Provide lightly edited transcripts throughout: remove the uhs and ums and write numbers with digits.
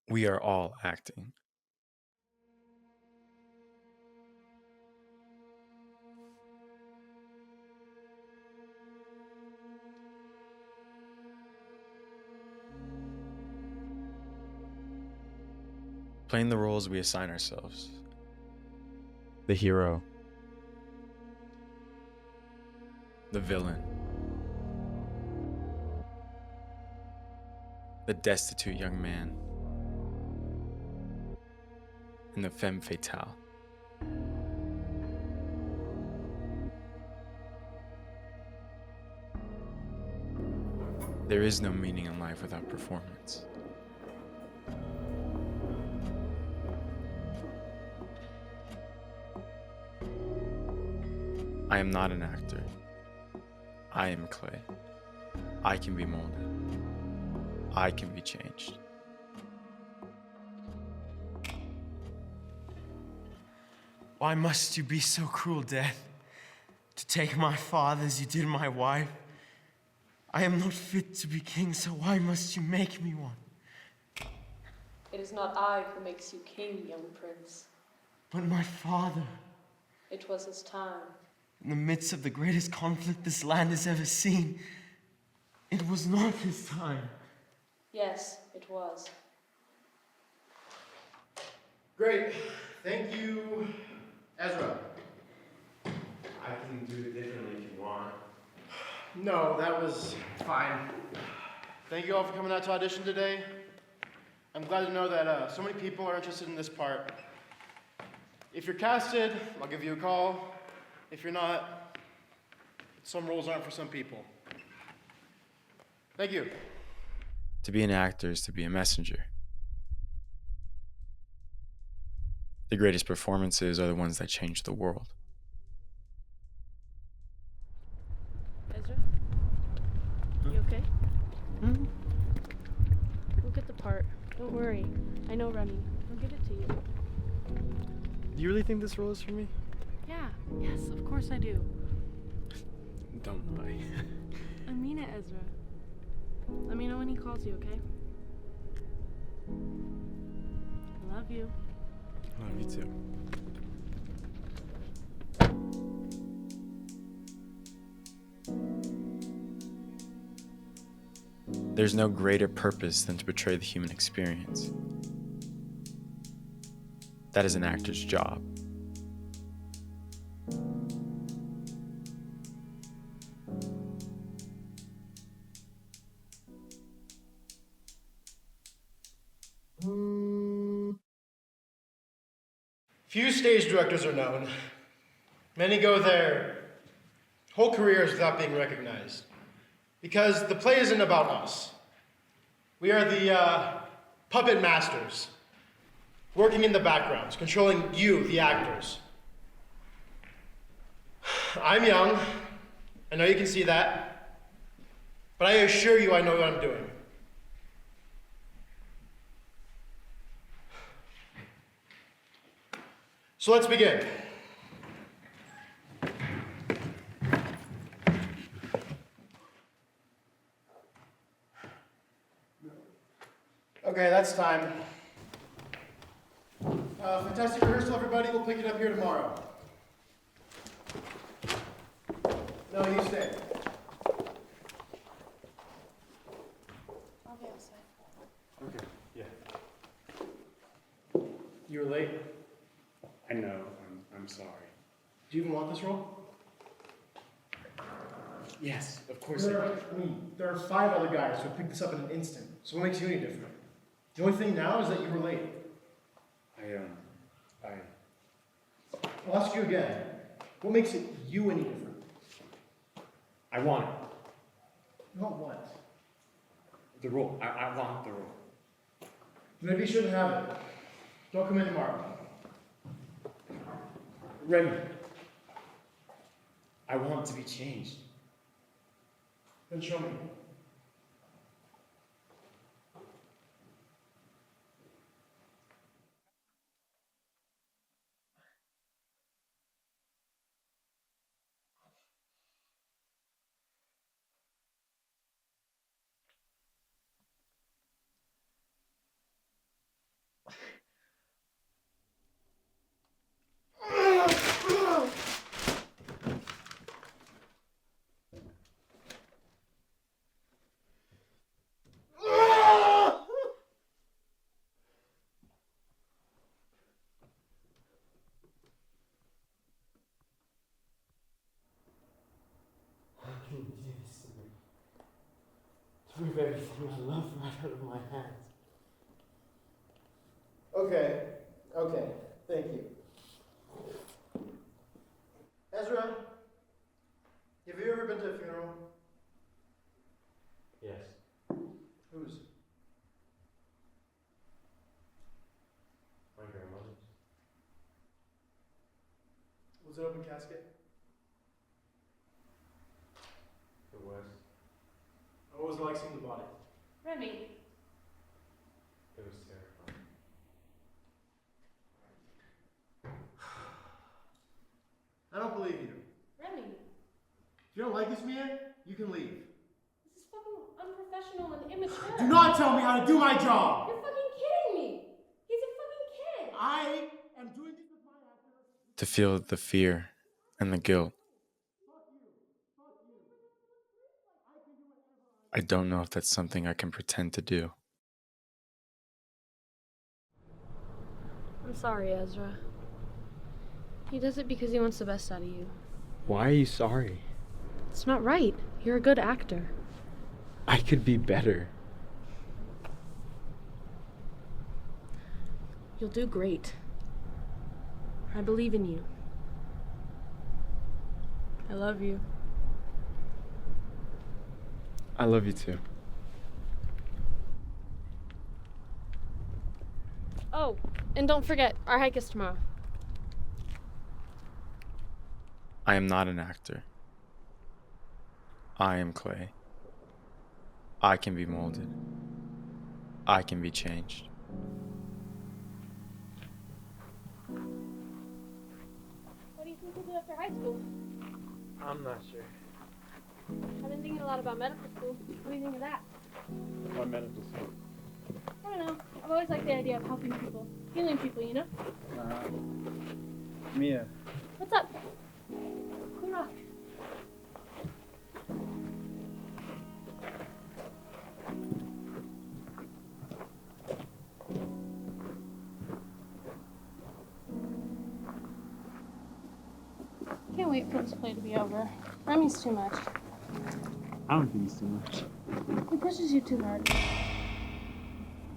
We are all acting. Playing the roles we assign ourselves. The hero. The villain. The destitute young man. And the femme fatale. There is no meaning in life without performance. I am not an actor. I am clay. I can be molded. I can be changed. Why must you be so cruel, Dad? To take my father as you did my wife? I am not fit to be king, so why must you make me one? It is not I who makes you king, young prince. But my father, It was his time. in the midst of the greatest conflict this land has ever seen, it was not his time. Yes, it was. Great. Thank you, Ezra. I can do it differently if you want. No, that was fine. Thank you all for coming out to audition today. I'm glad to know that so many people are interested in this part. If you're casted, I'll give you a call. If you're not, some roles aren't for some people. Thank you. To be an actor is to be a messenger. The greatest performances are the ones that change the world. Ezra? You okay? Hmm? We'll get the part. Don't worry. I know Remy. He'll give it to you. Do you really think this role is for me? Yeah. Yes, of course I do. Don't lie. I mean it, Ezra. Let me know when he calls you, okay? I love you. Love you too. There's no greater purpose than to portray the human experience. That is an actor's job. Few stage directors are known. Many go their whole careers without being recognized. Because the play isn't about us. We are the puppet masters, working in the backgrounds, controlling you, the actors. I'm young. I know you can see that. But I assure you I know what I'm doing. So let's begin. Okay, that's time. Fantastic rehearsal, everybody. We'll pick it up here tomorrow. No, you stay. I'll be outside. Okay, yeah. You were late. I know, I'm sorry. Do you even want this role? Yes, of course I do. There are 5 other guys who picked this up in an instant. So what makes you any different? The only thing now is that you were late. I'll ask you again. What makes it you any different? I want it. You want what? The role. I want the role. Maybe you shouldn't have it. Don't come in tomorrow. Remy, I want to be changed. Then show me. rip everything I love right out of my hands. Okay, thank you. Ezra, have you ever been to a funeral? Yes. Whose? My grandmother's. Was it open casket? It was. What was it like seeing the body? Remy, It was terrifying. I don't believe you. Remy, If you don't like this, Mia, you can leave. this is fucking unprofessional and immature. Do not tell me how to do my job! You're fucking kidding me! He's a fucking kid! I am doing this with my actors. To feel the fear and the guilt. I don't know if that's something I can pretend to do. I'm sorry, Ezra. He does it because he wants the best out of you. Why are you sorry? It's not right. You're a good actor. I could be better. You'll do great. I believe in you. I love you. I love you too. Oh, and don't forget, our hike is tomorrow. I am not an actor. I am clay. I can be molded. I can be changed. What do you think you'll do after high school? I'm not sure. I've been thinking a lot about medical school. What do you think of that? My medical school. I don't know. I've always liked the idea of helping people, healing people, you know? Mia. What's up? Cool rock. Can't wait for this play to be over. Remy's too much. I don't think it's too much. He pushes you too hard.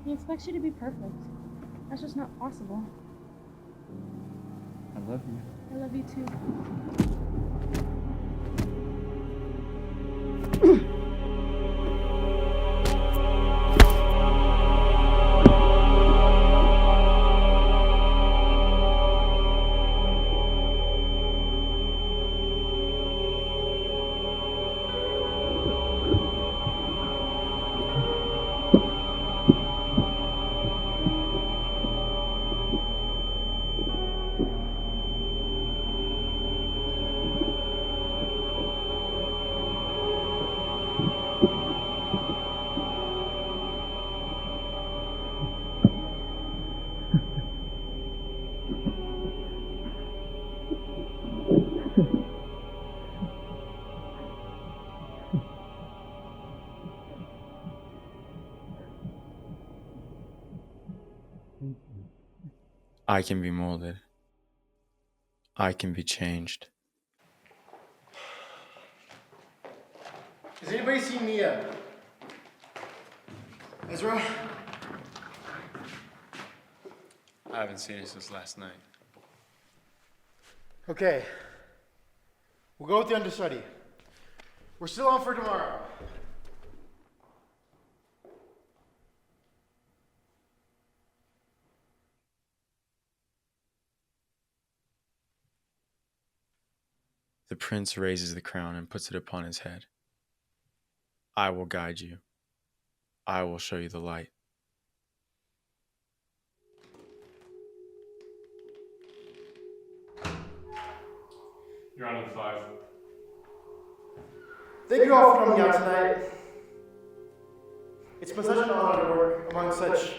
He expects you to be perfect. That's just not possible. I love you. I love you too. I can be molded. I can be changed. Has anybody seen Mia? Ezra? I haven't seen her since last night. Okay. We'll go with the understudy. We're still on for tomorrow. The prince raises the crown and puts it upon his head. I will guide you. I will show you the light. You're on 5. Thank you all for coming out tonight. It's been such an honor to work among such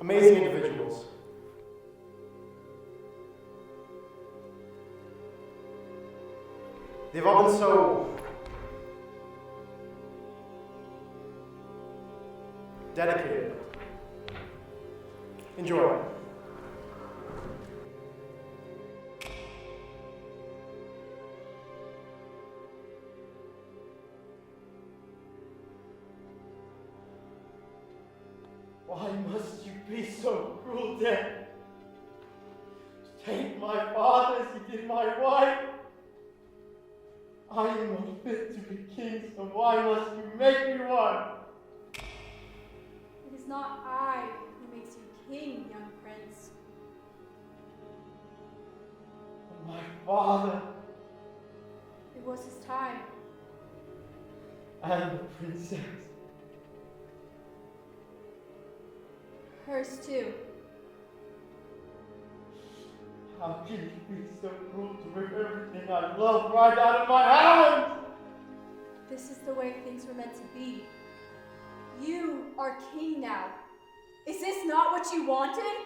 amazing individuals. They've all been so dedicated. Enjoy. Why must you be so cruel, Death? To take my father as you did my wife? I am not fit to be king, so why must you make me one? It is not I who makes you king, young prince. But my father It was his time. and the princess. Hers too. How can you be so cruel to rip everything I love right out of my hands? This is the way things were meant to be. You are king now. Is this not what you wanted?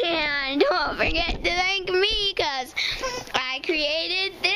And don't forget to thank me, because I created this